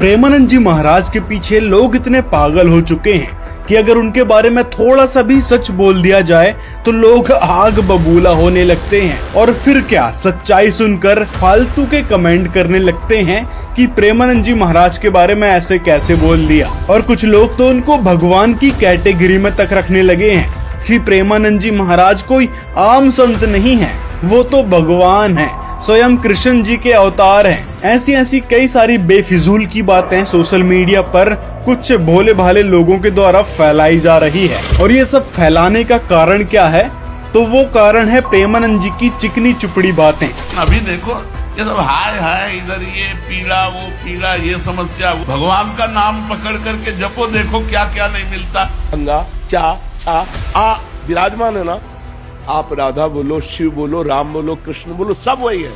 प्रेमानंद जी महाराज के पीछे लोग इतने पागल हो चुके हैं कि अगर उनके बारे में थोड़ा सा भी सच बोल दिया जाए तो लोग आग बबूला होने लगते हैं और फिर क्या सच्चाई सुनकर फालतू के कमेंट करने लगते हैं कि प्रेमानंद जी महाराज के बारे में ऐसे कैसे बोल दिया। और कुछ लोग तो उनको भगवान की कैटेगरी में तक रखने लगे हैं कि प्रेमानंद जी महाराज कोई आम संत नहीं है, वो तो भगवान है, स्वयं कृष्ण जी के अवतार हैं। ऐसी कई सारी बेफिजूल की बातें सोशल मीडिया पर कुछ भोले भाले लोगों के द्वारा फैलाई जा रही है। और ये सब फैलाने का कारण क्या है? तो वो कारण है प्रेमानंद जी की चिकनी चुपड़ी बातें। अभी देखो ये सब हाय इधर ये पीड़ा वो पीड़ा ये समस्या, भगवान का नाम पकड़ करके जपो, देखो क्या क्या नहीं मिलता। गंगा चा छा आ विराजमान है ना, आप राधा बोलो, शिव बोलो, राम बोलो, कृष्ण बोलो, सब वही है।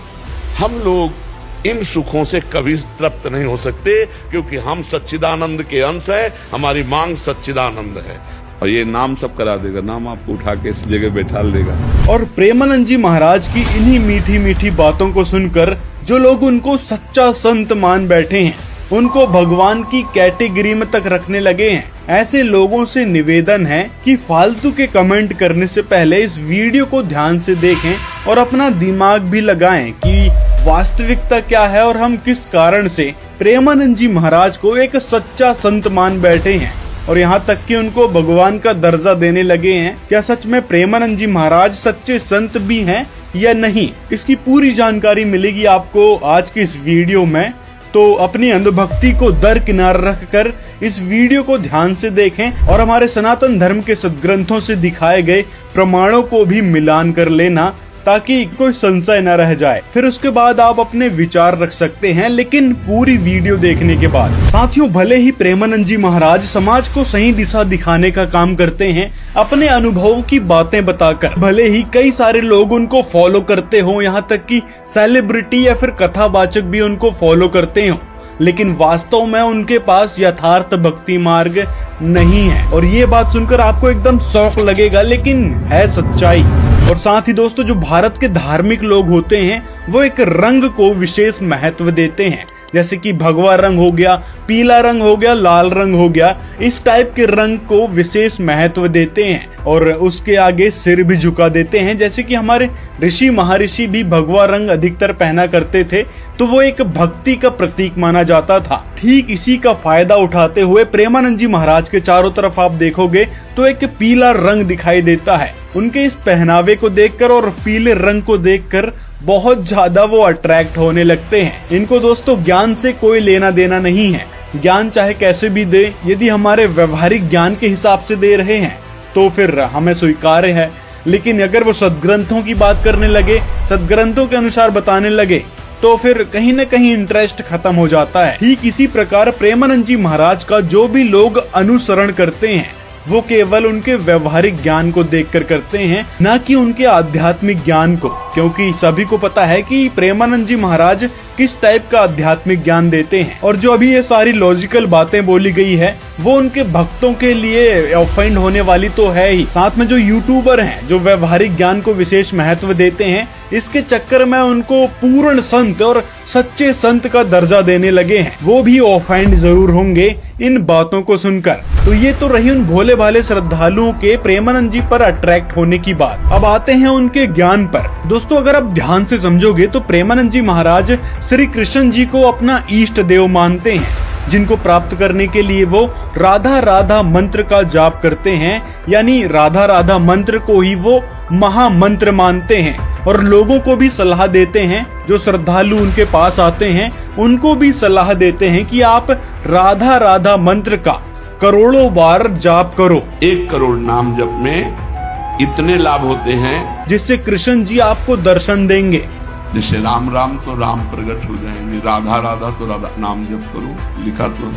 हम लोग इन सुखों से कभी तृप्त नहीं हो सकते क्योंकि हम सच्चिदानंद के अंश है, हमारी मांग सच्चिदानंद है। और ये नाम सब करा देगा, नाम आपको उठा के इस जगह बैठा देगा। और प्रेमानंद जी महाराज की इन्हीं मीठी मीठी बातों को सुनकर जो लोग उनको सच्चा संत मान बैठे हैं, उनको भगवान की कैटेगरी में तक रखने लगे हैं। ऐसे लोगों से निवेदन है कि फालतू के कमेंट करने से पहले इस वीडियो को ध्यान से देखें और अपना दिमाग भी लगाएं कि वास्तविकता क्या है और हम किस कारण से प्रेमानंद जी महाराज को एक सच्चा संत मान बैठे हैं और यहाँ तक कि उनको भगवान का दर्जा देने लगे हैं। क्या सच में प्रेमानंद जी महाराज सच्चे संत भी हैं या नहीं? इसकी पूरी जानकारी मिलेगी आपको आज की इस वीडियो में। तो अपनी अंधभक्ति को दरकिनार रखकर इस वीडियो को ध्यान से देखें और हमारे सनातन धर्म के सद्ग्रंथों से दिखाए गए प्रमाणों को भी मिलान कर लेना ताकि कोई संशय न रह जाए। फिर उसके बाद आप अपने विचार रख सकते हैं, लेकिन पूरी वीडियो देखने के बाद। साथियों, भले ही प्रेमानंद जी महाराज समाज को सही दिशा दिखाने का काम करते हैं अपने अनुभवों की बातें बताकर, भले ही कई सारे लोग उनको फॉलो करते हो, यहाँ तक कि सेलिब्रिटी या फिर कथावाचक भी उनको फॉलो करते हो, लेकिन वास्तव में उनके पास यथार्थ भक्ति मार्ग नहीं है। और ये बात सुनकर आपको एकदम शौक लगेगा, लेकिन है सच्चाई। और साथ ही दोस्तों, जो भारत के धार्मिक लोग होते हैं वो एक रंग को विशेष महत्व देते हैं, जैसे कि भगवा रंग हो गया, पीला रंग हो गया, लाल रंग हो गया। इस टाइप के रंग को विशेष महत्व देते हैं और उसके आगे सिर भी झुका देते हैं। जैसे कि हमारे ऋषि महर्षि भी भगवा रंग अधिकतर पहना करते थे, तो वो एक भक्ति का प्रतीक माना जाता था। ठीक इसी का फायदा उठाते हुए प्रेमानंद जी महाराज के चारों तरफ आप देखोगे तो एक पीला रंग दिखाई देता है। उनके इस पहनावे को देखकर और पीले रंग को देखकर बहुत ज्यादा वो अट्रैक्ट होने लगते हैं। इनको दोस्तों ज्ञान से कोई लेना देना नहीं है, ज्ञान चाहे कैसे भी दे, यदि हमारे व्यवहारिक ज्ञान के हिसाब से दे रहे हैं तो फिर हमें स्वीकार्य है। लेकिन अगर वो सद्ग्रंथों की बात करने लगे, सद्ग्रंथों के अनुसार बताने लगे, तो फिर कहीं न कहीं इंटरेस्ट खत्म हो जाता है। ठीक इसी प्रकार प्रेमानंद जी महाराज का जो भी लोग अनुसरण करते हैं वो केवल उनके व्यवहारिक ज्ञान को देखकर करते हैं, न कि उनके आध्यात्मिक ज्ञान को, क्योंकि सभी को पता है कि प्रेमानंद जी महाराज किस टाइप का आध्यात्मिक ज्ञान देते हैं। और जो अभी ये सारी लॉजिकल बातें बोली गई है वो उनके भक्तों के लिए ऑफेंड होने वाली तो है ही, साथ में जो यूट्यूबर हैं जो व्यवहारिक ज्ञान को विशेष महत्व देते हैं, इसके चक्कर में उनको पूर्ण संत और सच्चे संत का दर्जा देने लगे हैं, वो भी ऑफेंड जरूर होंगे इन बातों को सुनकर। तो ये तो रही उन भोले भाले श्रद्धालुओं के प्रेमानंद जी पर अट्रैक्ट होने की बात। अब आते हैं उनके ज्ञान पर। दोस्तों, अगर आप ध्यान से समझोगे तो प्रेमानंद जी महाराज श्री कृष्ण जी को अपना इष्ट देव मानते हैं, जिनको प्राप्त करने के लिए वो राधा राधा मंत्र का जाप करते हैं, यानी राधा राधा मंत्र को ही वो महामंत्र मानते हैं। और लोगों को भी सलाह देते हैं, जो श्रद्धालु उनके पास आते हैं उनको भी सलाह देते हैं कि आप राधा राधा मंत्र का करोड़ों बार जाप करो। 1 करोड़ नाम जप में इतने लाभ होते हैं जिससे कृष्ण जी आपको दर्शन देंगे। जैसे राम राम तो राम प्रकट हो जाएंगे, राधा राधा तो राधा नाम जप करो, लिखा तो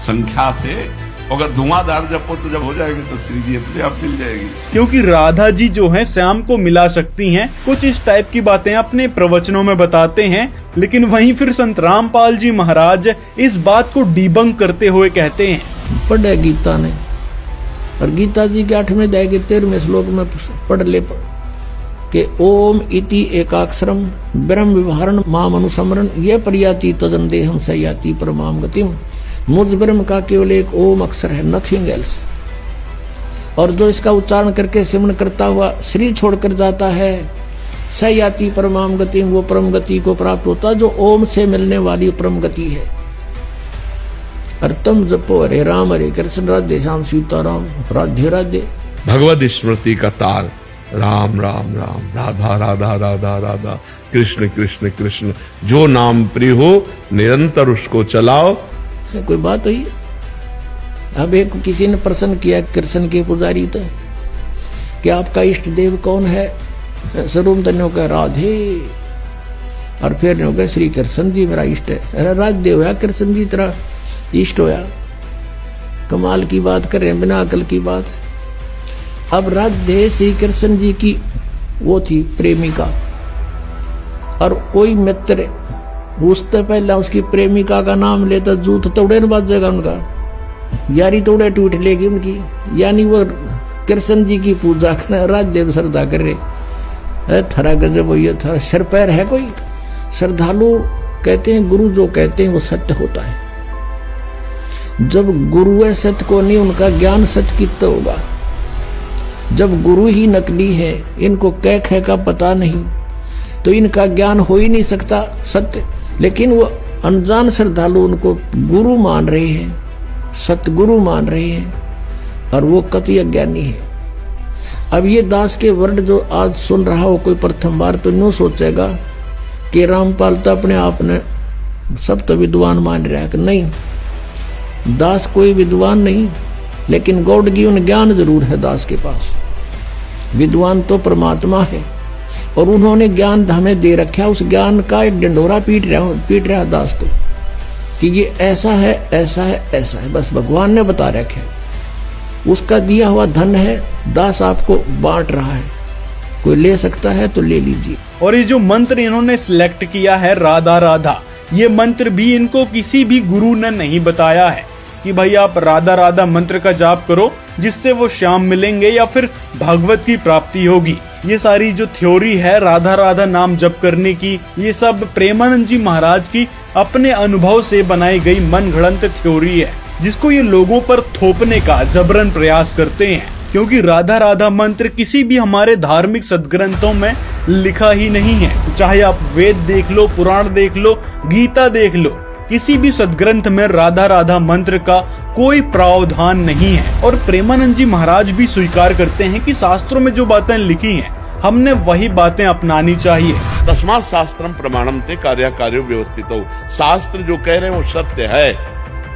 संख्या से, अगर धुआंधार जपो तो जब हो जाएगी तो श्री जी अपने आप मिल जाएगी। क्योंकि राधा जी जो है श्याम को मिला सकती हैं, कुछ इस टाइप की बातें अपने प्रवचनों में बताते हैं। लेकिन वहीं फिर संत रामपाल जी महाराज इस बात को डिबंक करते हुए कहते हैं, पढ़े गीता ने, और गीता जी के 8वें अध्याय के 13वें श्लोक में पढ़ ले कि ओम इति एकाक्षरम ब्रह्म विवरण माम अनुसमरण ये प्रयाति तदन देहम सयाति परमाम गतिम। मुझ ब्रह्म का केवल एक ओम अक्षर है, नथिंग एल्स। और जो इसका उच्चारण करके सिमरन करता हुआ शरीर छोड़कर जाता है, स याति परमाम गति, वो परम गति को प्राप्त होता जो ओम से मिलने वाली परम गति है। अर्थम जपो हरे राम हरे कृष्ण राधे श्याम सीताराम राधे राधे। भगवद स्मृति का तार राम राम राम, राधा राधा राधा राधा, कृष्ण कृष्ण कृष्ण। जो नाम प्रिय हो निरंतर उसको चलाओ। कोई बात हुई? अब एक किसी ने प्रश्न किया कृष्ण के पुजारी थे कि आपका इष्ट देव कौन है? स्वरूप तन्यों का राधे, और फिर ने कहा श्री कृष्ण जी मेरा इष्ट है। अरे राधे होया कृष्ण जी तेरा इष्ट होया? कमाल की बात कर रहे हैं, बिना अकल की बात। अब राधे श्री कृष्ण जी की वो थी प्रेमिका, और कोई मित्र उससे पहले उसकी प्रेमिका का नाम लेता जूत तोड़े न बाजेगा उनका, यारी तोड़े टूट लेगी उनकी। यानी वो कृष्ण जी की पूजा कर राजदेव श्रद्धा कर रहे। थरा गजब हो, ये था सिर पैर है कोई? श्रद्धालु कहते हैं गुरु जो कहते हैं वो सत्य होता है। जब गुरु है सत्य को नहीं, उनका ज्ञान सत्य कितना होगा? जब गुरु ही नकली है, इनको कह कह का पता नहीं, तो इनका ज्ञान हो ही नहीं सकता सत्य। लेकिन वो अनजान श्रद्धालु उनको गुरु मान रहे हैं, सतगुरु मान रहे हैं, और वो कति अज्ञानी है। अब ये दास के वर्ड जो आज सुन रहा हो कोई प्रथम बार, तो न्यू सोचेगा कि रामपाल तो अपने आप ने सब तो विद्वान मान रहा है। कि नहीं, दास कोई विद्वान नहीं, लेकिन गॉड गिवन ज्ञान जरूर है दास के पास। विद्वान तो परमात्मा है, और उन्होंने ज्ञान हमें दे रखा, उस ज्ञान का एक डंडोरा पीट रहा दास तो, कि ये ऐसा है ऐसा है ऐसा है, बस भगवान ने बता रखा है। उसका दिया हुआ धन है, दास आपको बांट रहा है, कोई ले सकता है तो ले लीजिए। और ये जो मंत्र इन्होंने सिलेक्ट किया है राधा राधा, ये मंत्र भी इनको किसी भी गुरु ने नहीं बताया है कि भाई आप राधा राधा मंत्र का जाप करो जिससे वो श्याम मिलेंगे या फिर भागवत की प्राप्ति होगी। ये सारी जो थ्योरी है राधा राधा नाम जप करने की, ये सब प्रेमानंद जी महाराज की अपने अनुभव से बनाई गई मनगढ़ंत थ्योरी है, जिसको ये लोगों पर थोपने का जबरन प्रयास करते हैं। क्योंकि राधा राधा मंत्र किसी भी हमारे धार्मिक सदग्रंथों में लिखा ही नहीं है। चाहे आप वेद देख लो, पुराण देख लो, गीता देख लो, किसी भी सदग्रंथ में राधा राधा मंत्र का कोई प्रावधान नहीं है। और प्रेमानंद जी महाराज भी स्वीकार करते हैं कि शास्त्रों में जो बातें लिखी हैं, हमने वही बातें अपनानी चाहिए। तस्मात् शास्त्रम प्रमाणम ते कार्यो व्यवस्थितो। शास्त्र जो कह रहे हैं वो सत्य है,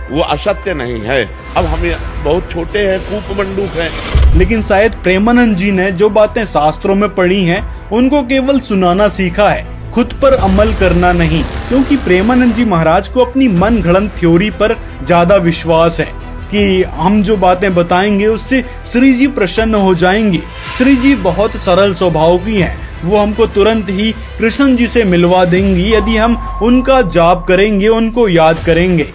वो असत्य नहीं है। अब हम बहुत छोटे हैं, कूप मंडूक हैं, लेकिन शायद प्रेमानंद जी ने जो बातें शास्त्रों में पढ़ी हैं, उनको केवल सुनाना सीखा है, खुद पर अमल करना नहीं। क्योंकि प्रेमानंद जी महाराज को अपनी मन गढ़ंत थ्योरी पर ज्यादा विश्वास है कि हम जो बातें बताएंगे उससे श्री जी प्रसन्न हो जाएंगे। श्री जी बहुत सरल स्वभाव की हैं, वो हमको तुरंत ही कृष्ण जी से मिलवा देंगी यदि हम उनका जाप करेंगे, उनको याद करेंगे।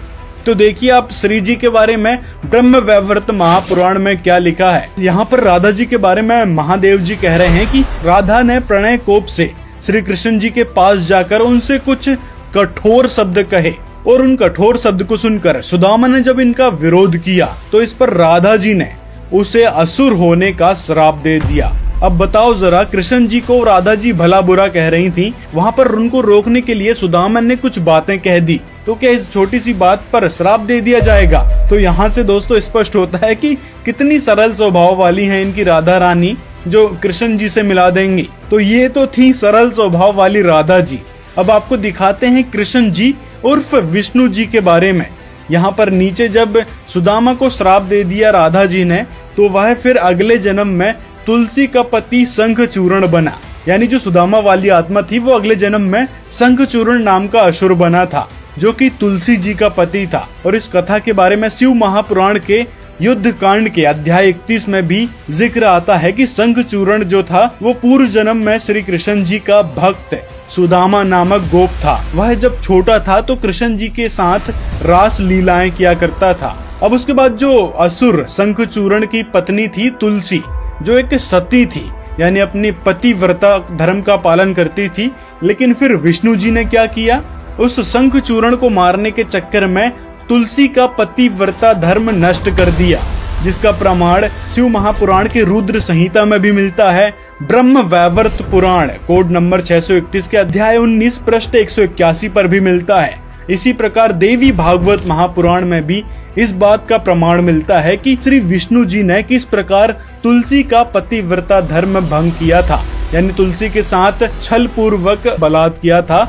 तो देखिए आप श्री जी के बारे में ब्रह्म वैवर्त महापुराण में क्या लिखा है। यहाँ पर राधा जी के बारे में महादेव जी कह रहे हैं कि राधा ने प्रणय कोप से श्री कृष्ण जी के पास जाकर उनसे कुछ कठोर शब्द कहे, और उन कठोर शब्द को सुनकर सुदामा ने जब इनका विरोध किया तो इस पर राधा जी ने उसे असुर होने का श्राप दे दिया। अब बताओ जरा, कृष्ण जी को राधा जी भला बुरा कह रही थी, वहाँ पर उनको रोकने के लिए सुदामा ने कुछ बातें कह दी, तो क्या इस छोटी सी बात पर श्राप दे दिया जाएगा? तो यहाँ से दोस्तों स्पष्ट होता है कि कितनी सरल स्वभाव वाली है इनकी राधा रानी, जो कृष्ण जी से मिला देंगी। तो ये तो थी सरल स्वभाव वाली राधा जी। अब आपको दिखाते हैं कृष्ण जी उर्फ विष्णु जी के बारे में। यहाँ पर नीचे जब सुदामा को श्राप दे दिया राधा जी ने, तो वह फिर अगले जन्म में तुलसी का पति शंखचूर्ण बना। यानी जो सुदामा वाली आत्मा थी वो अगले जन्म में शंखचूर्ण नाम का असुर बना था, जो कि तुलसी जी का पति था। और इस कथा के बारे में शिव महापुराण के युद्ध कांड के अध्याय 31 में भी जिक्र आता है कि शंखचूर्ण जो था वो पूर्व जन्म में श्री कृष्ण जी का भक्त सुदामा नामक गोप था। वह जब छोटा था तो कृष्ण जी के साथ रास लीलाएं किया करता था। अब उसके बाद जो असुर शंखचूर्ण की पत्नी थी तुलसी, जो एक सती थी, यानी अपनी पतिव्रता धर्म का पालन करती थी, लेकिन फिर विष्णु जी ने क्या किया, उस शंखचूर्ण को मारने के चक्कर में तुलसी का पतिव्रता धर्म नष्ट कर दिया, जिसका प्रमाण शिव महापुराण के रुद्र संहिता में भी मिलता है। ब्रह्म वैवर्त पुराण कोड नंबर 631 के अध्याय 19 पृष्ठ 181 पर भी मिलता है। इसी प्रकार देवी भागवत महापुराण में भी इस बात का प्रमाण मिलता है कि श्री विष्णु जी ने किस प्रकार तुलसी का पतिव्रता धर्म भंग किया था, यानी तुलसी के साथ छल पूर्वक बलात् किया था,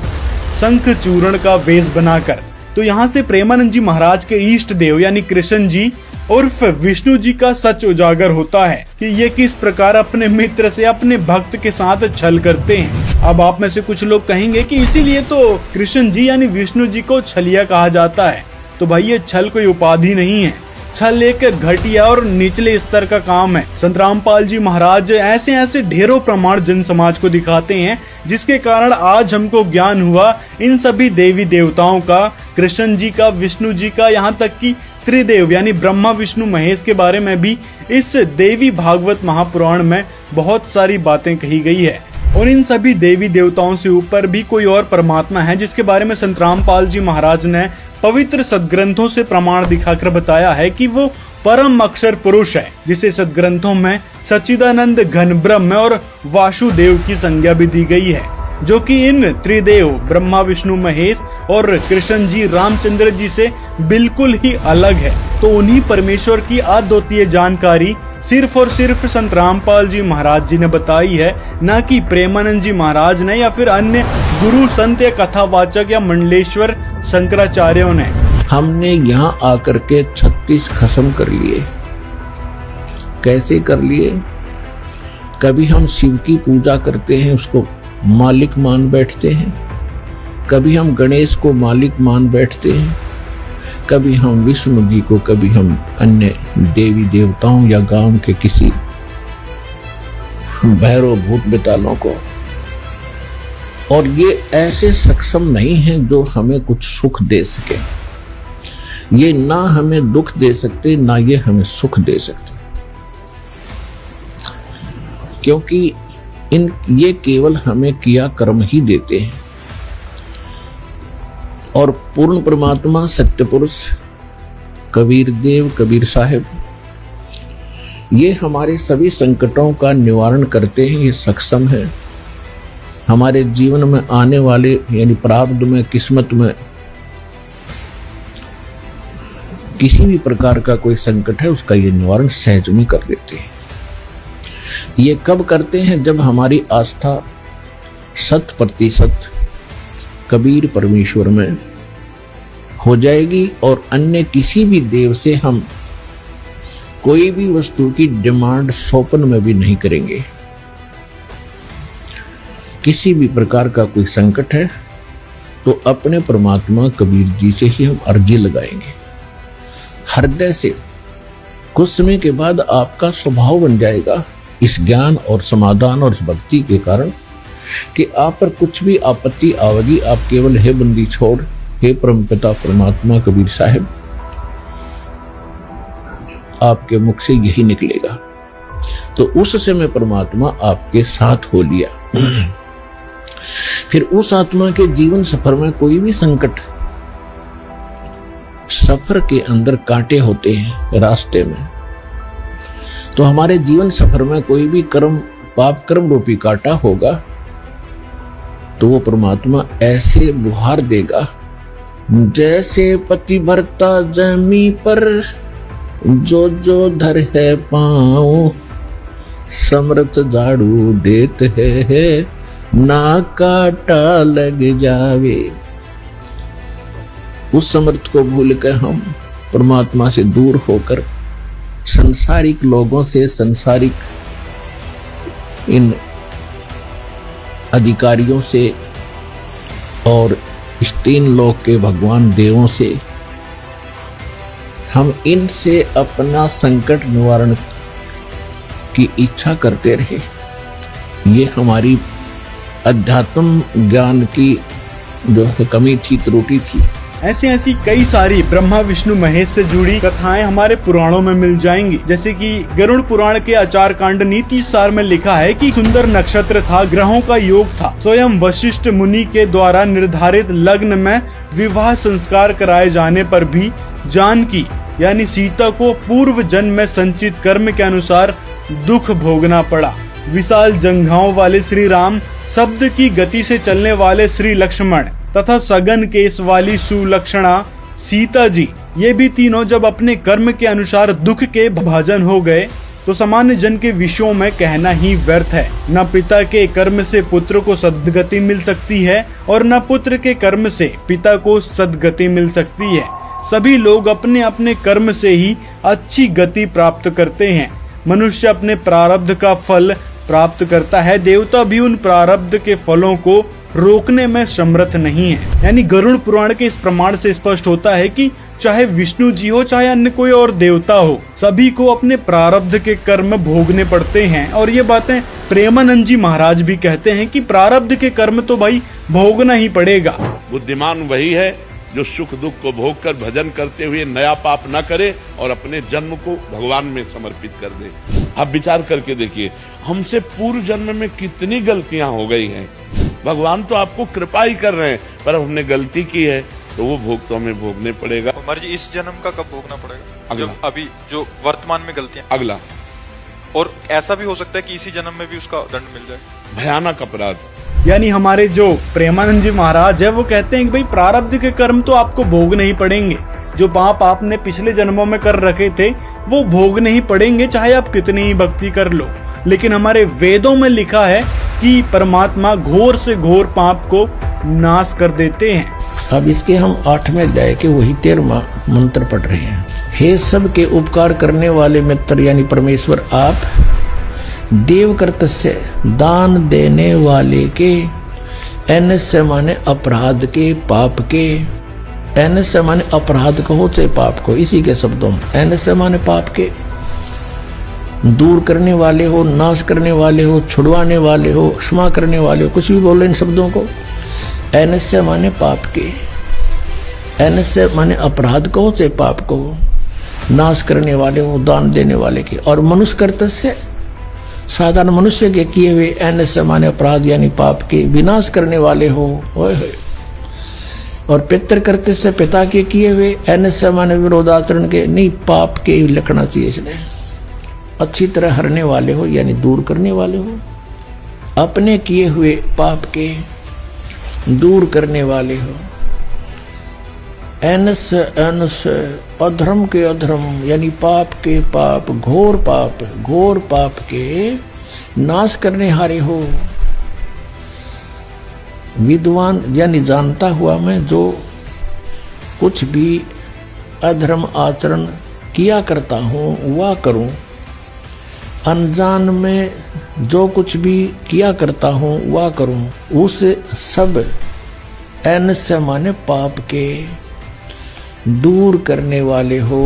शंख चूर्ण का वेश बनाकर। तो यहाँ से प्रेमानंद जी महाराज के इष्ट देव यानी कृष्ण जी उर्फ विष्णु जी का सच उजागर होता है कि ये किस प्रकार अपने मित्र से अपने भक्त के साथ छल करते हैं। अब आप में से कुछ लोग कहेंगे कि इसीलिए तो कृष्ण जी यानी विष्णु जी को छलिया कहा जाता है। तो भाई ये छल कोई उपाधि नहीं है, छल एक घटिया और निचले स्तर का काम है। संत रामपाल जी महाराज ऐसे ऐसे ढेरों प्रमाण जन समाज को दिखाते हैं, जिसके कारण आज हमको ज्ञान हुआ इन सभी देवी देवताओं का, कृष्ण जी का, विष्णु जी का, यहाँ तक कि त्रिदेव यानी ब्रह्मा विष्णु महेश के बारे में भी इस देवी भागवत महापुराण में बहुत सारी बातें कही गई है। और इन सभी देवी देवताओं से ऊपर भी कोई और परमात्मा है, जिसके बारे में संत रामपाल जी महाराज ने पवित्र सदग्रंथों से प्रमाण दिखाकर बताया है कि वो परम अक्षर पुरुष है, जिसे सदग्रंथों में सच्चिदानंद घन ब्रह्म और वासुदेव की संज्ञा भी दी गई है, जो कि इन त्रिदेव ब्रह्मा विष्णु महेश और कृष्ण जी रामचंद्र जी से बिल्कुल ही अलग है। तो उन्हीं परमेश्वर की अद्वितीय जानकारी सिर्फ और सिर्फ संत रामपाल जी महाराज जी ने बताई है, न कि प्रेमानंद जी महाराज ने या फिर अन्य गुरु संत या कथावाचक या मंडलेश्वर शंकराचार्यों ने। हमने यहाँ आकर के 36 खत्म कर लिए। कैसे कर लिए? कभी हम शिव की पूजा करते हैं, उसको मालिक मान बैठते हैं, कभी हम गणेश को मालिक मान बैठते हैं, कभी हम विष्णु जी को, कभी हम अन्य देवी देवताओं या गांव के किसी भैरव भूत बेतालों को। और ये ऐसे सक्षम नहीं हैं जो हमें कुछ सुख दे सके। ये ना हमें दुख दे सकते, ना ये हमें सुख दे सकते, क्योंकि ये केवल हमें किया कर्म ही देते हैं। और पूर्ण परमात्मा सत्य पुरुष कबीर देव, कबीर साहब, ये हमारे सभी संकटों का निवारण करते हैं। ये सक्षम है। हमारे जीवन में आने वाले यानी प्रारब्ध में, किस्मत में किसी भी प्रकार का कोई संकट है, उसका ये निवारण सहज में कर देते हैं। ये कब करते हैं? जब हमारी आस्था 100% कबीर परमेश्वर में हो जाएगी और अन्य किसी भी देव से हम कोई भी वस्तु की डिमांड स्वप्न में भी नहीं करेंगे। किसी भी प्रकार का कोई संकट है तो अपने परमात्मा कबीर जी से ही हम अर्जी लगाएंगे हृदय से। कुछ समय के बाद आपका स्वभाव बन जाएगा इस ज्ञान और समाधान और इस भक्ति के कारण कि आप पर कुछ भी आपत्ति आवेगी, आप केवल हे बंदी छोड़, हे परमपिता परमात्मा कबीर साहब, आपके मुख से यही निकलेगा। तो उस समय परमात्मा आपके साथ हो लिया। फिर उस आत्मा के जीवन सफर में कोई भी संकट, सफर के अंदर कांटे होते हैं रास्ते में, तो हमारे जीवन सफर में कोई भी कर्म, पाप कर्म रूपी कांटा होगा, तो वो परमात्मा ऐसे बुहार देगा जैसे पति भरता जमी पर जो जो धर है पाँव, समर्थ झाड़ू देत है ना काटा लग जावे। उस समर्थ को भूल कर हम परमात्मा से दूर होकर संसारिक लोगों से, संसारिक इन अधिकारियों से और इस 3 लोक के भगवान देवों से, हम इनसे अपना संकट निवारण की इच्छा करते रहे। ये हमारी अध्यात्म ज्ञान की जो कमी थी, त्रुटि थी, ऐसी ऐसी कई सारी ब्रह्मा विष्णु महेश से जुड़ी कथाएं हमारे पुराणों में मिल जाएंगी। जैसे कि गरुड़ पुराण के आचार कांड नीति सार में लिखा है कि सुंदर नक्षत्र था, ग्रहों का योग था, स्वयं वशिष्ठ मुनि के द्वारा निर्धारित लग्न में विवाह संस्कार कराए जाने पर भी जानकी यानी सीता को पूर्व जन्म में संचित कर्म के अनुसार दुख भोगना पड़ा। विशाल जंघाओं वाले श्री राम, शब्द की गति से चलने वाले श्री लक्ष्मण तथा सघन केस वाली सुलक्षणा सीता जी, ये भी तीनों जब अपने कर्म के अनुसार दुख के भाजन हो गए तो सामान्य जन के विषयों में कहना ही व्यर्थ है। न पिता के कर्म से पुत्र को सद्गति मिल सकती है और न पुत्र के कर्म से पिता को सद्गति मिल सकती है। सभी लोग अपने अपने कर्म से ही अच्छी गति प्राप्त करते हैं। मनुष्य अपने प्रारब्ध का फल प्राप्त करता है, देवता भी उन प्रारब्ध के फलों को रोकने में समर्थ नहीं है। यानी गरुड़ पुराण के इस प्रमाण से स्पष्ट होता है कि चाहे विष्णु जी हो चाहे अन्य कोई और देवता हो, सभी को अपने प्रारब्ध के कर्म भोगने पड़ते हैं। और ये बातें प्रेमानंद जी महाराज भी कहते हैं कि प्रारब्ध के कर्म तो भाई भोगना ही पड़ेगा। बुद्धिमान वही है जो सुख दुख को भोग कर भजन करते हुए नया पाप न करे और अपने जन्म को भगवान में समर्पित कर दे। आप विचार करके देखिए, हमसे पूर्व जन्म में कितनी गलतियां हो गई हैं। भगवान तो आपको कृपा ही कर रहे हैं, पर हमने गलती की है तो वो भोग तो हमें भोगने पड़ेगा। कुमार जी, इस जन्म का कब भोगना पड़ेगा? अगला। अभी जो वर्तमान में गलतियां, अगला। और ऐसा भी हो सकता है कि इसी जन्म में भी उसका दंड मिल जाए। भयानक अपराध। यानी हमारे जो प्रेमानंद जी महाराज है वो कहते हैं कि भाई प्रारब्ध के कर्म तो आपको भोगने ही पड़ेंगे। जो पाप आपने पिछले जन्मों में कर रखे थे वो भोगने ही पड़ेंगे, चाहे आप कितनी ही भक्ति कर लो। लेकिन हमारे वेदों में लिखा है कि परमात्मा घोर से घोर पाप को नाश कर देते हैं। अब इसके हम 8वें अध्याय के वही 13वां मंत्र पढ़ रहे हैं। हे सब के उपकार करने वाले मित्र यानी परमेश्वर आप, देव कर्तस्य दान देने वाले के, एनस्य माने अपराध के पाप के, एनस्य माने अपराध कहो चाहे पाप को, इसी के शब्दों में एनस्य माने पाप के, दूर करने वाले हो, नाश करने वाले हो, छुड़वाने वाले हो, क्षमा करने वाले हो, कुछ भी बोलो इन शब्दों को। एनस्य माने पाप के, एनस्य माने अपराध कहो चाहे पाप को, नाश करने वाले हो, दान देने वाले के, और मनुष्य कर्तस्य साधारण मनुष्य के किए हुए एनस्य माने अपराध यानी पाप के विनाश करने वाले हो। और पितृ कर्तस्य पिता के किए हुए एनस्य माने विरोधाचरण के, नहीं पाप के लिखना चाहिए इसलिए, अच्छी तरह हरने वाले हो यानी दूर करने वाले हो, अपने किए हुए पाप के दूर करने वाले हो। एनस्य एनस्य अधर्म के अधर्म यानी पाप के पाप, घोर पाप के नाश करने हारे हो। विद्वान यानी जानता हुआ मैं जो कुछ भी अधर्म आचरण किया करता हूँ वह करूँ, अनजान में जो कुछ भी किया करता हूँ वह करूँ, उस सब एनस्य माने पाप के दूर करने वाले हो।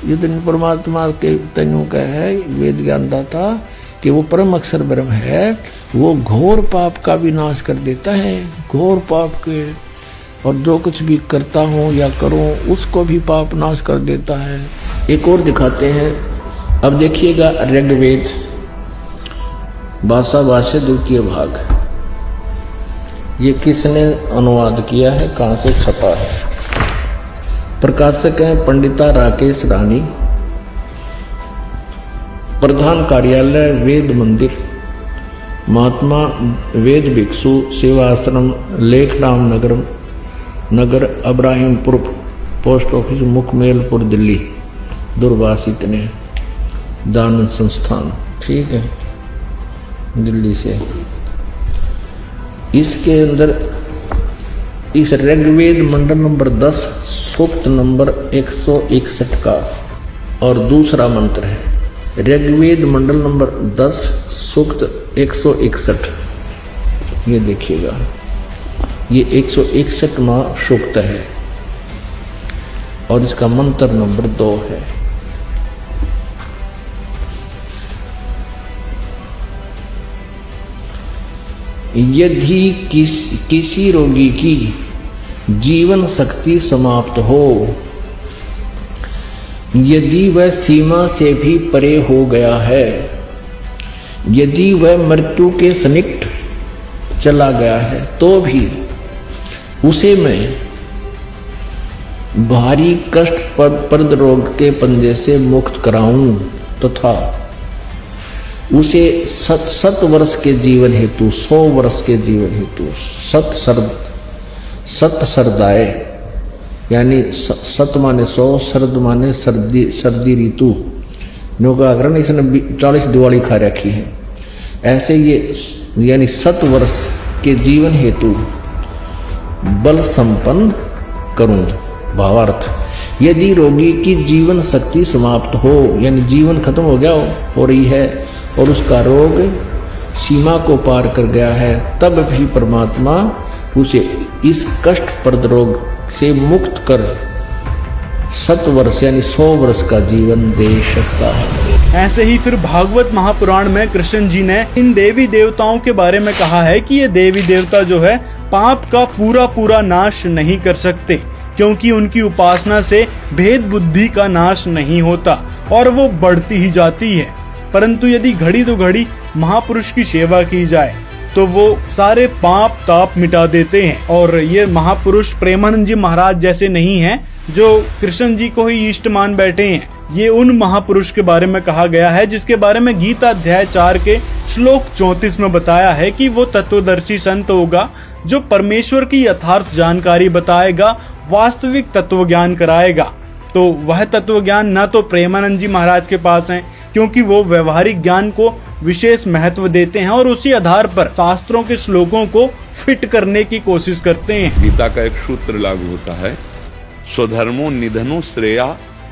युद्ध परमात्मा के तनु का है वेद ज्ञानदाता कि वो परम अक्षर ब्रह्म है, वो घोर पाप का भी नाश कर देता है, घोर पाप के, और जो कुछ भी करता हूँ या करूँ उसको भी पाप नाश कर देता है। एक और दिखाते हैं, अब देखिएगा ऋग्वेद भाषा भाष्य द्वितीय भाग, ये किसने अनुवाद किया है, कहाँ से छपा है? प्रकाशक हैं पंडिता राकेश रानी, प्रधान कार्यालय वेद मंदिर, महात्मा वेद भिक्षु सेवा आश्रम, लेखराम नगर अब्राहिमपुर, पोस्ट ऑफिस मुखमेलपुर दिल्ली, दुर्वासित ने दान संस्थान, ठीक है, दिल्ली से। इसके अंदर इस ऋग्वेद मंडल नंबर 10 सूक्त नंबर 161 का और दूसरा मंत्र है। ऋग्वेद मंडल नंबर 10 सूक्त 161, ये देखिएगा, ये 161वां सूक्त है और इसका मंत्र नंबर 2 है। यदि किसी रोगी की जीवन शक्ति समाप्त हो, यदि वह सीमा से भी परे हो गया है, यदि वह मृत्यु के सन्निकट चला गया है, तो भी उसे मैं भारी कष्टप्रद रोग के पंजे से मुक्त कराऊं तथा उसे 7 वर्ष के जीवन हेतु 100 वर्ष के जीवन हेतु सत सरदाए, यानी सत माने 100, शरद माने सर्दी ऋतु, नो का आग्रह इसने 40 दिवाली खा रखी है। ऐसे ये यानी 7 वर्ष के जीवन हेतु बल संपन्न करूं। भावार्थ, यदि रोगी की जीवन शक्ति समाप्त हो, यानी जीवन खत्म हो रही है और उसका रोग सीमा को पार कर गया है, तब भी परमात्मा उसे इस कष्टप्रद रोग से मुक्त कर 7 वर्ष यानी 100 वर्ष का जीवन दे सकता है। ऐसे ही फिर भागवत महापुराण में कृष्ण जी ने इन देवी देवताओं के बारे में कहा है कि ये देवी देवता जो है पाप का पूरा नाश नहीं कर सकते, क्योंकि उनकी उपासना से भेद बुद्धि का नाश नहीं होता और वो बढ़ती ही जाती है। परंतु यदि घड़ी तो घड़ी महापुरुष की सेवा की जाए तो वो सारे पाप ताप मिटा देते हैं। और ये महापुरुष प्रेमानंद जी महाराज जैसे नहीं हैं जो कृष्ण जी को ही इष्ट मान बैठे हैं। ये उन महापुरुष के बारे में कहा गया है जिसके बारे में गीता अध्याय 4 के श्लोक 34 में बताया है कि वो तत्वदर्शी संत होगा जो परमेश्वर की यथार्थ जानकारी बताएगा, वास्तविक तत्व ज्ञान कराएगा। तो वह तत्व ज्ञान न तो प्रेमानंद जी महाराज के पास है, क्योंकि वो व्यवहारिक ज्ञान को विशेष महत्व देते हैं और उसी आधार पर शास्त्रों के श्लोकों को फिट करने की कोशिश करते हैं। गीता का एक सूत्र लागू होता है, स्वधर्मो निधनो श्रेया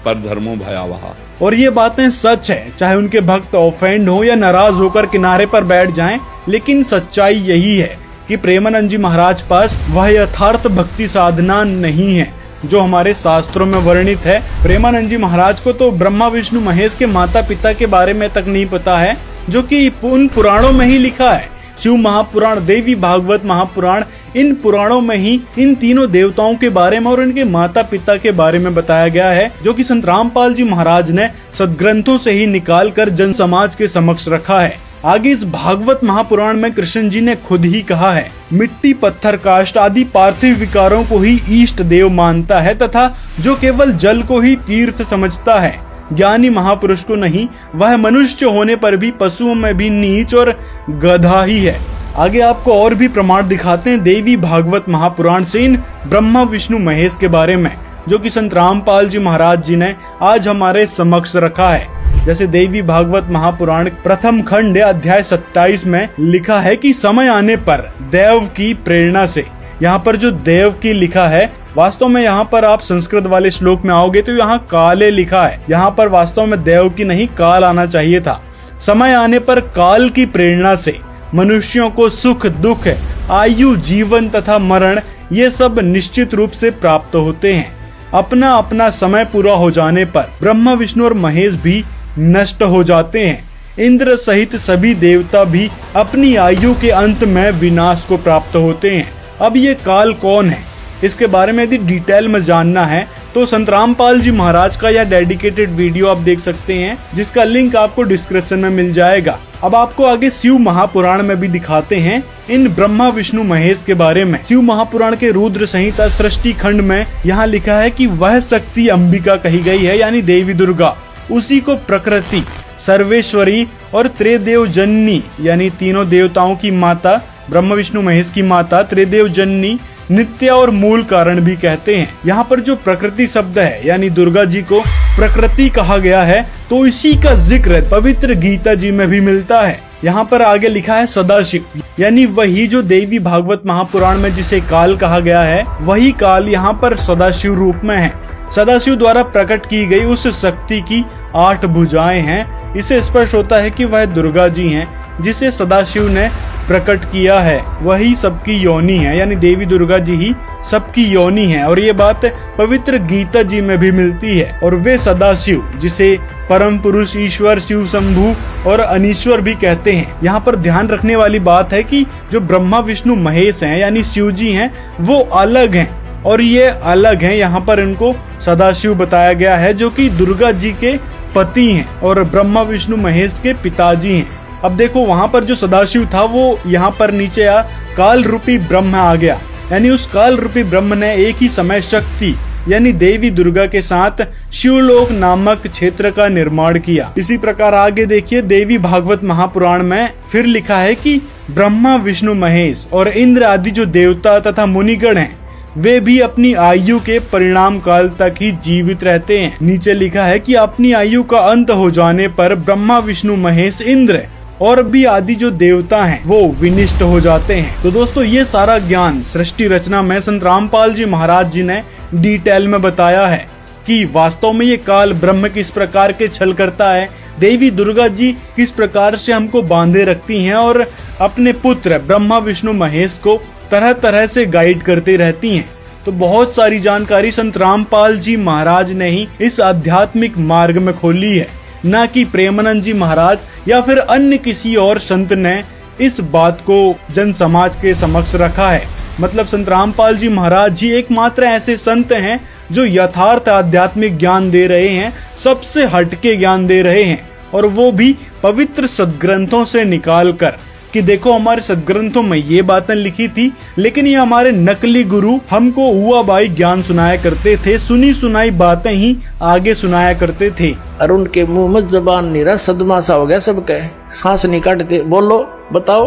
पर धर्मो भयावह। और ये बातें सच है, चाहे उनके भक्त ऑफेंड हो या नाराज होकर किनारे पर बैठ जाएं, लेकिन सच्चाई यही है कि प्रेमानंद जी महाराज पास वह यथार्थ भक्ति साधना नहीं है जो हमारे शास्त्रों में वर्णित है। प्रेमानंद जी महाराज को तो ब्रह्मा विष्णु महेश के माता पिता के बारे में तक नहीं पता है, जो कि उन पुराणों में ही लिखा है। शिव महापुराण, देवी भागवत महापुराण, इन पुराणों में ही इन तीनों देवताओं के बारे में और इनके माता पिता के बारे में बताया गया है, जो कि संत रामपाल जी महाराज ने सदग्रंथों से ही निकाल कर जन समाज के समक्ष रखा है। आगे इस भागवत महापुराण में कृष्ण जी ने खुद ही कहा है, मिट्टी पत्थर काष्ठ आदि पार्थिव विकारों को ही इष्ट देव मानता है तथा जो केवल जल को ही तीर्थ समझता है, ज्ञानी महापुरुष को नहीं, वह मनुष्य होने पर भी पशुओं में भी नीच और गधा ही है। आगे आपको और भी प्रमाण दिखाते हैं देवी भागवत महापुराण से इन ब्रह्मा विष्णु महेश के बारे में, जो कि संत रामपाल जी महाराज जी ने आज हमारे समक्ष रखा है। जैसे देवी भागवत महापुराण प्रथम खंड अध्याय 27 में लिखा है कि समय आने पर देव की प्रेरणा से, यहाँ पर जो देव की लिखा है, वास्तव में यहाँ पर आप संस्कृत वाले श्लोक में आओगे तो यहाँ काले लिखा है, यहाँ पर वास्तव में देव की नहीं काल आना चाहिए था। समय आने पर काल की प्रेरणा से मनुष्यों को सुख दुख, आयु, जीवन तथा मरण ये सब निश्चित रूप से प्राप्त होते हैं। अपना अपना समय पूरा हो जाने पर ब्रह्मा विष्णु और महेश भी नष्ट हो जाते हैं। इंद्र सहित सभी देवता भी अपनी आयु के अंत में विनाश को प्राप्त होते हैं। अब ये काल कौन है, इसके बारे में यदि डिटेल में जानना है तो संत रामपाल जी महाराज का यह डेडिकेटेड वीडियो आप देख सकते हैं, जिसका लिंक आपको डिस्क्रिप्शन में मिल जाएगा। अब आपको आगे शिव महापुराण में भी दिखाते हैं इन ब्रह्मा विष्णु महेश के बारे में। शिव महापुराण के रुद्र संहिता सृष्टि खंड में यहाँ लिखा है कि वह शक्ति अंबिका कही गई है, यानी देवी दुर्गा। उसी को प्रकृति, सर्वेश्वरी और त्रिदेव जननी, यानी तीनों देवताओं की माता, ब्रह्मा विष्णु महेश की माता, त्रिदेव जननी, नित्य और मूल कारण भी कहते हैं। यहाँ पर जो प्रकृति शब्द है, यानी दुर्गा जी को प्रकृति कहा गया है, तो इसी का जिक्र पवित्र गीता जी में भी मिलता है। यहाँ पर आगे लिखा है सदाशिव, यानी वही जो देवी भागवत महापुराण में जिसे काल कहा गया है, वही काल यहाँ पर सदाशिव रूप में है। सदाशिव द्वारा प्रकट की गई उस शक्ति की 8 भुजाएं हैं। इससे स्पष्ट होता है कि वह दुर्गा जी हैं, जिसे सदाशिव ने प्रकट किया है, वही सबकी योनि है, यानी देवी दुर्गा जी ही सबकी योनि है। और ये बात पवित्र गीता जी में भी मिलती है। और वे सदाशिव, जिसे परम पुरुष ईश्वर शिव शंभु और अनीश्वर भी कहते हैं। यहाँ पर ध्यान रखने वाली बात है कि जो ब्रह्मा विष्णु महेश हैं, यानी शिव जी हैं, वो अलग हैं और ये अलग हैं। यहाँ पर इनको सदाशिव बताया गया है जो कि दुर्गा जी के पति हैं और ब्रह्मा विष्णु महेश के पिताजी हैं। अब देखो वहाँ पर जो सदाशिव था वो यहाँ पर नीचे आ काल रूपी ब्रह्म आ गया, यानी उस काल रूपी ब्रह्म ने एक ही समय शक्ति यानी देवी दुर्गा के साथ शिवलोक नामक क्षेत्र का निर्माण किया। इसी प्रकार आगे देखिए देवी भागवत महापुराण में फिर लिखा है कि ब्रह्मा विष्णु महेश और इंद्र आदि जो देवता तथा मुनिगण हैं वे भी अपनी आयु के परिणाम काल तक ही जीवित रहते हैं। नीचे लिखा है कि अपनी आयु का अंत हो जाने पर ब्रह्मा विष्णु महेश इंद्र और भी आदि जो देवता हैं वो विनिष्ट हो जाते हैं। तो दोस्तों ये सारा ज्ञान सृष्टि रचना में संत रामपाल जी महाराज जी ने डिटेल में बताया है कि वास्तव में ये काल ब्रह्म किस प्रकार के छल करता है, देवी दुर्गा जी किस प्रकार से हमको बांधे रखती हैं और अपने पुत्र ब्रह्मा विष्णु महेश को तरह तरह से गाइड करती रहती हैं। तो बहुत सारी जानकारी संत रामपाल जी महाराज ने ही इस आध्यात्मिक मार्ग में खोली है, न कि प्रेमानंद जी महाराज या फिर अन्य किसी और संत ने इस बात को जन समाज के समक्ष रखा है। मतलब संत रामपाल जी महाराज जी एकमात्र ऐसे संत हैं जो यथार्थ आध्यात्मिक ज्ञान दे रहे हैं, सबसे हटके ज्ञान दे रहे हैं, और वो भी पवित्र सदग्रंथों से निकाल कर कि देखो हमारे सदग्रंथों में ये बातें लिखी थी, लेकिन ये हमारे नकली गुरु हमको हुआ भाई ज्ञान सुनाया करते थे, सुनी सुनाई बातें ही आगे सुनाया करते थे। और उनके मुंह में जबान निरा सदमा सा हो गया सबके, सांस नहीं काटते। बोलो बताओ,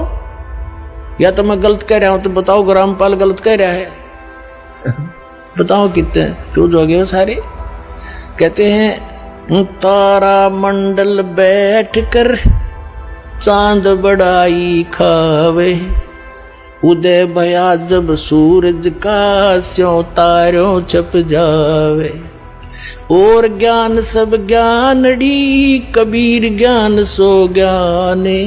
या तो मैं गलत कह रहा हूँ तो बताओ रामपाल गलत कह रहा है बताओ कितने चूज हो गए वो सारे। कहते हैं तारा मंडल बैठ कर चांद बड़ाई खावे, उदय भया जब सूरज का स्यों तारों छप जावे। और ज्ञान सब ज्ञानड़ी कबीर ज्ञान सो ज्ञाने,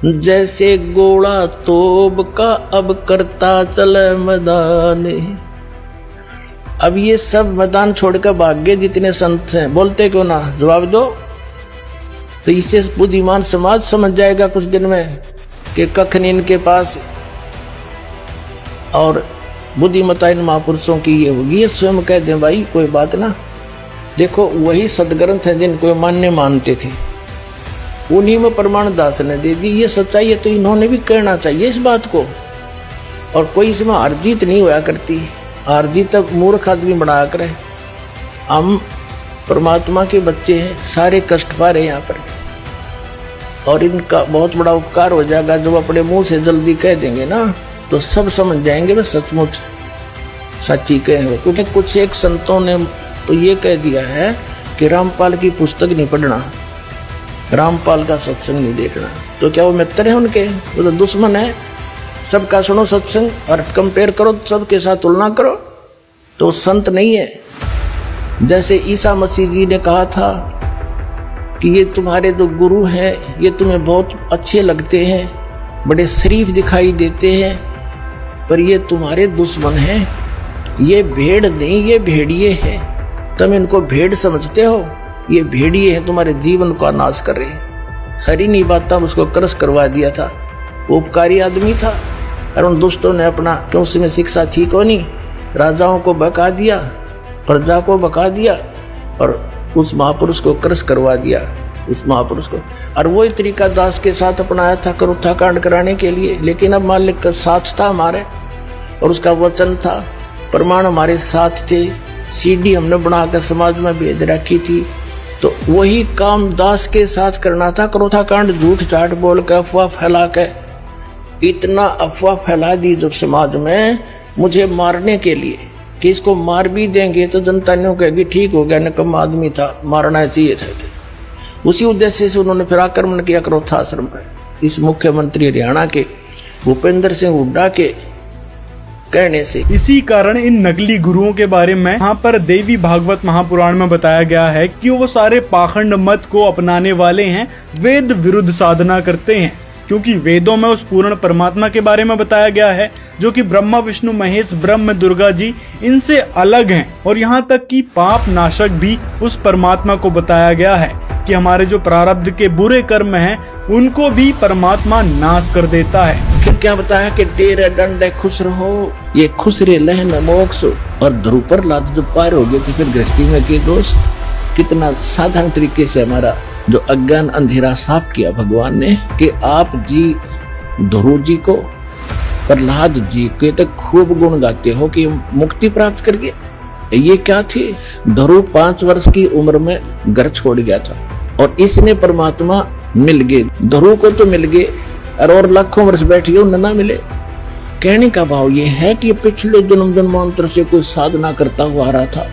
जैसे गोला तोब का अब करता चले मैदाने। अब ये सब मैदान छोड़कर भाग गए जितने संत हैं, बोलते क्यों ना, जवाब दो। तो इससे बुद्धिमान समाज समझ जाएगा कुछ दिन में कि कख नहीं इनके पास, और बुद्धिमता इन महापुरुषों की ये होगी। ये स्वयं कह दें भाई कोई बात ना, देखो वही सदग्रंथ है जिनको मानते थे, उन्हीं में प्रमाण दास ने दे दी। ये सच्चाई है तो इन्होंने भी कहना चाहिए इस बात को। और कोई इसमें हार जीत नहीं होया करती, हार जीत तब मूर्ख आदमी बनाया करे। हम परमात्मा के बच्चे हैं, सारे कष्ट पा रहे हैं यहाँ पर, और इनका बहुत बड़ा उपकार हो जाएगा जब अपने मुंह से जल्दी कह देंगे ना, तो सब समझ जाएंगे वे सचमुच सच्ची कहे हो। क्योंकि कुछ एक संतों ने तो ये कह दिया है कि रामपाल की पुस्तक नहीं पढ़ना, रामपाल का सत्संग नहीं देखना। तो क्या वो मित्र है उनके? वो तो दुश्मन है। सबका सुनो सत्संग और कंपेयर करो, सबके साथ तुलना करो, तो संत नहीं है। जैसे ईसा मसीह जी ने कहा था कि ये तुम्हारे जो गुरु हैं ये तुम्हें बहुत अच्छे लगते हैं, बड़े शरीफ दिखाई देते हैं, पर ये तुम्हारे दुश्मन हैं। ये भेड़ नहीं, ये भेड़िए हैं। तुम इनको भेड़ समझते हो, ये भेड़िए हैं, तुम्हारे जीवन का नाश कर रहे हैं। हरी नहीं बात था, उसको क्रश करवा दिया था। वो उपकारी आदमी था, और उन दुष्टों ने अपना, क्यों उसमें शिक्षा थी को नहीं, राजाओं को बका दिया, प्रजा को बका दिया, और उस महापुरुष को क्रश करवा दिया, उस महापुरुष को। और वही तरीका दास के साथ अपनाया था करुत्था कांड कराने के लिए। लेकिन अब मालिक का साथ था हमारे, और उसका वचन था, प्रमाण हमारे साथ थे, सीडी हमने बनाकर समाज में भेज रखी थी। तो वही काम दास के साथ करना था। करुत्था कांड झूठ चाट बोल कर अफवाह फैला के इतना अफवाह फैला दी जब समाज में, मुझे मारने के लिए कि इसको मार भी देंगे तो जनता ने कहेगी ठीक हो गया, निकम्मा आदमी था, मारना चाहिए था। उसी उद्देश्य से उन्होंने फिर आक्रमण किया करोथा आश्रम पर, इस मुख्यमंत्री हरियाणा के भूपेंद्र सिंह हुड्डा के कहने से। इसी कारण इन नकली गुरुओं के बारे में यहाँ पर देवी भागवत महापुराण में बताया गया है कि वो सारे पाखंड मत को अपनाने वाले हैं, वेद विरुद्ध साधना करते हैं। क्योंकि वेदों में उस पूर्ण परमात्मा के बारे में बताया गया है जो कि ब्रह्मा विष्णु महेश ब्रह्म दुर्गा जी इनसे अलग हैं, और यहाँ तक कि पाप नाशक भी उस परमात्मा को बताया गया है। कि हमारे जो प्रारब्ध के बुरे कर्म हैं उनको भी परमात्मा नाश कर देता है। फिर क्या बताया कि डेरे डंडे खुश रहो, ये खुश रे लहन मोक्ष। और ध्रुव प्रहलाद जो पार हो गए थे फिर गृहस्थी में के दोष, कितना साधारण तरीके से हमारा जो अज्ञान अंधेरा साफ किया भगवान ने कि आप जी ध्रुव जी को प्रहलाद जी के तो खूब गुण गाते हो कि मुक्ति प्राप्त कर गए। ये क्या थे? ध्रुव 5 वर्ष की उम्र में घर छोड़ गया था और इसने परमात्मा मिल गए, ध्रुव को तो मिल गए और लाखों वर्ष बैठ गए उन्हें ना मिले। कहने का भाव ये है कि पिछले जन्म जन्मांतर से कोई साधना करता हुआ आ रहा था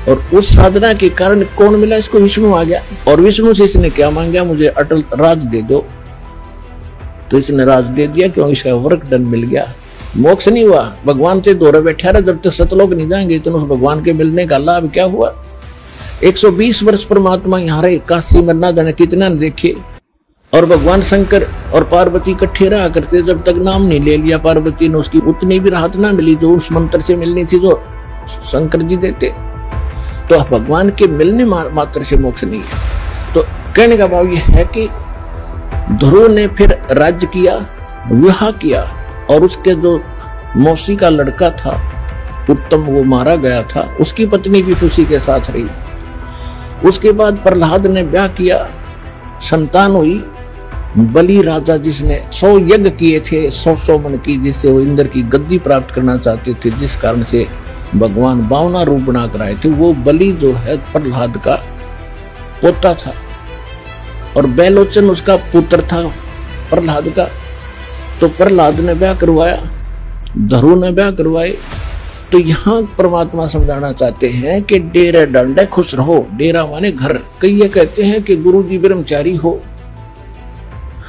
और उस साधना के कारण कौन मिला? इसको विष्णु आ गया और विष्णु से इसने क्या मांगा? मुझे अटल राज दे दो। तो इसने राज दे दिया क्योंकि इसका वर्क डन मिल गया। मोक्ष नहीं हुआ, भगवान से दौरे बैठा रहा, जब तक सतलोक नहीं जाएंगे तो उस भगवान के मिलने का लाभ क्या हुआ? 120 वर्ष परमात्मा यहाँ रहे, काशी में ना जाने कितना न देखे। और भगवान शंकर और पार्वती इकट्ठे रहा करते, जब तक नाम नहीं ले लिया पार्वती ने उसकी उतनी भी राहत ना मिली जो उस मंत्र से मिलनी थी जो शंकर जी देते। तो भगवान के मिलने मात्र से मोक्ष नहीं है। तो कहने का भाव यह है कि ध्रुव ने फिर राज्य किया, विवाह किया और उसके जो मौसी का लड़का था उत्तम वो मारा गया था, उसकी पत्नी भी उसी के साथ रही। उसके बाद प्रहलाद ने ब्याह किया, संतान हुई। बलि राजा जिसने 100 यज्ञ किए थे 100 मन की, जिससे वो इंद्र की गद्दी प्राप्त करना चाहते थे, जिस कारण से भगवान 52 रूप बनाकर आए थे, वो बलि जो है प्रहलाद का पोता था और बैलोचन उसका पुत्र था प्रहलाद का। तो प्रहलाद ने ब्याह करवाया, ध्रुव ने ब्याह करवाए। तो यहाँ परमात्मा समझाना चाहते हैं कि डेरे डंडे खुश रहो। डेरा माने घर। कई ये कहते हैं कि गुरु जी ब्रह्मचारी हो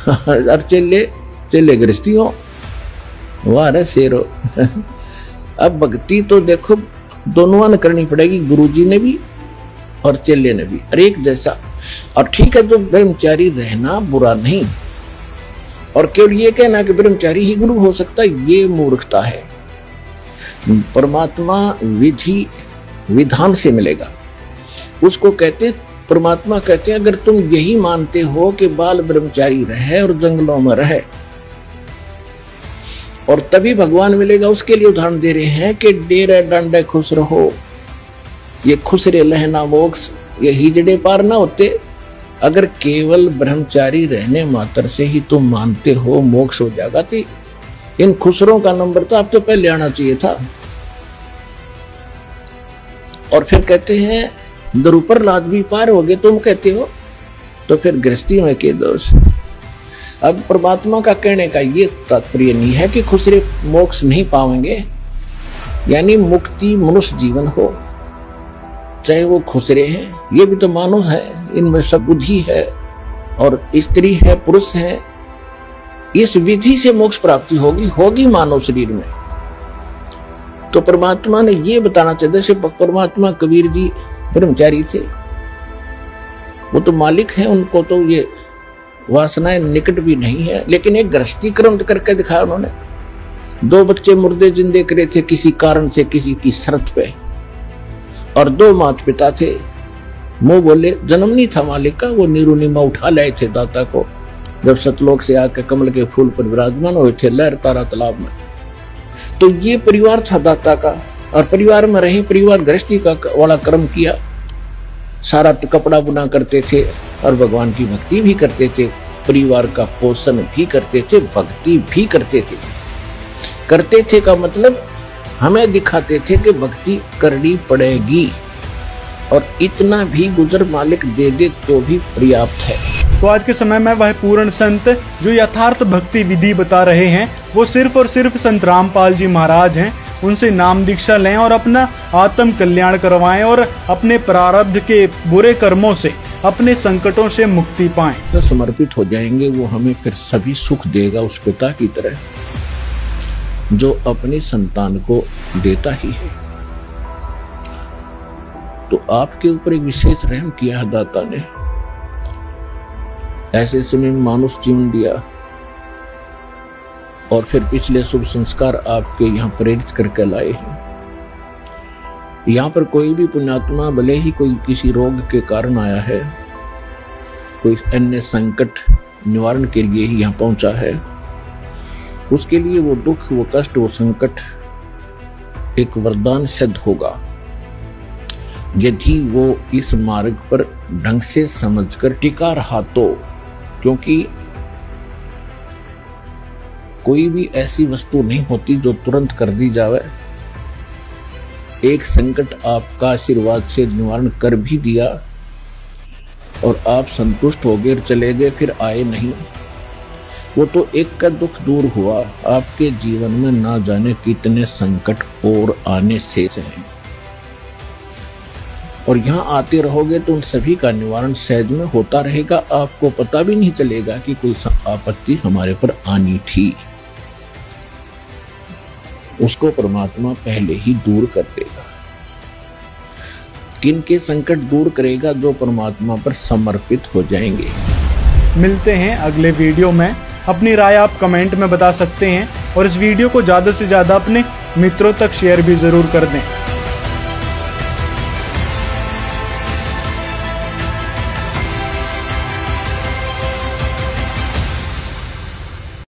और चेले गृहस्थी हो, वाह रे शेरो। अब भक्ति तो देखो दोनों ने करनी पड़ेगी, गुरु जी ने भी और चेले ने भी, और एक जैसा। और ठीक है, जो ब्रह्मचारी रहना बुरा नहीं, और केवल ये कहना कि ब्रह्मचारी ही गुरु हो सकता है, ये मूर्खता है। परमात्मा विधि विधान से मिलेगा, उसको कहते परमात्मा कहते हैं अगर तुम यही मानते हो कि बाल ब्रह्मचारी रहे और जंगलों में रहे और तभी भगवान मिलेगा, उसके लिए उदाहरण दे रहे हैं कि डेरे डंडे खुश रहो, ये खुश रे लहना मोक्ष, ये हिजड़े पार ना होते। अगर केवल ब्रह्मचारी रहने मात्र से ही तुम मानते हो मोक्ष हो जाएगा, तो इन खुसरों का नंबर तो आप तो पहले आना चाहिए था। और फिर कहते हैं ध्रुव प्रहलाद भी पार हो गए, तुम कहते हो, तो फिर गृहस्थी में के दोष। अब परमात्मा का कहने का ये तात्पर्य नहीं है कि खुसरे मोक्ष नहीं पाएंगे, यानी मुक्ति मनुष्य जीवन हो, चाहे वो खुसरे हैं, ये भी तो मानुष है, इनमें सब बुद्धि है और स्त्री है पुरुष है। इस विधि से मोक्ष प्राप्ति होगी मानव शरीर में। तो परमात्मा ने ये बताना चाहिए, जैसे परमात्मा कबीर जी ब्रह्मचारी थे, वो तो मालिक है, उनको तो ये वासनाएं निकट भी नहीं है, लेकिन एक गृहस्थी क्रम करके दिखाया उन्होंने। 2 बच्चे मुर्दे जिंदे करे थे किसी कारण से, किसी की शर्त पे, और 2 माता पिता थे। मुंह बोले जन्म नहीं था मालिक का, वो नीरू नीमा उठा लाए थे दाता को, जब सतलोक से आकर कमल के फूल पर विराजमान हुए थे लहर तारा तालाब में। तो ये परिवार था दाता का, और परिवार में रहे, परिवार गृहस्थी का वाला कर्म किया, सारा कपड़ा बुना करते थे और भगवान की भक्ति भी करते थे, परिवार का पोषण भी करते थे, भक्ति भी करते थे का मतलब हमें दिखाते थे कि भक्ति करनी पड़ेगी, और इतना भी गुजर मालिक दे दे तो भी पर्याप्त है। तो आज के समय में वह पूर्ण संत जो यथार्थ भक्ति विधि बता रहे हैं वो सिर्फ और सिर्फ संत रामपाल जी महाराज हैं। उनसे नाम दीक्षा लें और अपना आत्म कल्याण करवाएं और अपने प्रारब्ध के बुरे कर्मों से, अपने संकटों से मुक्ति पाएं। तो समर्पित हो जाएंगे, वो हमें फिर सभी सुख देगा उस पिता की तरह जो अपनी संतान को देता ही है। तो आपके ऊपर एक विशेष रहम किया है दाता ने, ऐसे समय में मानुष जीवन दिया और फिर पिछले शुभ संस्कार आपके यहाँ प्रेरित करके लाए हैं। यहाँ पर कोई भी पुण्यात्मा भले ही कोई किसी रोग के कारण आया है, कोई अन्य संकट निवारण के लिए ही यहाँ पहुंचा है, उसके लिए वो दुख, वो कष्ट, वो संकट एक वरदान सिद्ध होगा यदि वो इस मार्ग पर ढंग से समझकर टिका रहा तो। क्योंकि कोई भी ऐसी वस्तु नहीं होती जो तुरंत कर दी जावे। एक संकट आपका आशीर्वाद से निवारण कर भी दिया और आप संतुष्ट हो गए, चले गए, फिर आए नहीं, वो तो एक का दुख दूर हुआ। आपके जीवन में ना जाने कितने संकट और आने से हैं, और यहाँ आते रहोगे तो उन सभी का निवारण सहज में होता रहेगा। आपको पता भी नहीं चलेगा कि कोई आपत्ति हमारे पर आनी थी। उसको परमात्मा पहले ही दूर कर देगा। किन के संकट दूर करेगा? जो परमात्मा पर समर्पित हो जाएंगे। मिलते हैं अगले वीडियो में। अपनी राय आप कमेंट में बता सकते हैं और इस वीडियो को ज़्यादा से ज़्यादा अपने मित्रों तक शेयर भी ज़रूर कर दें।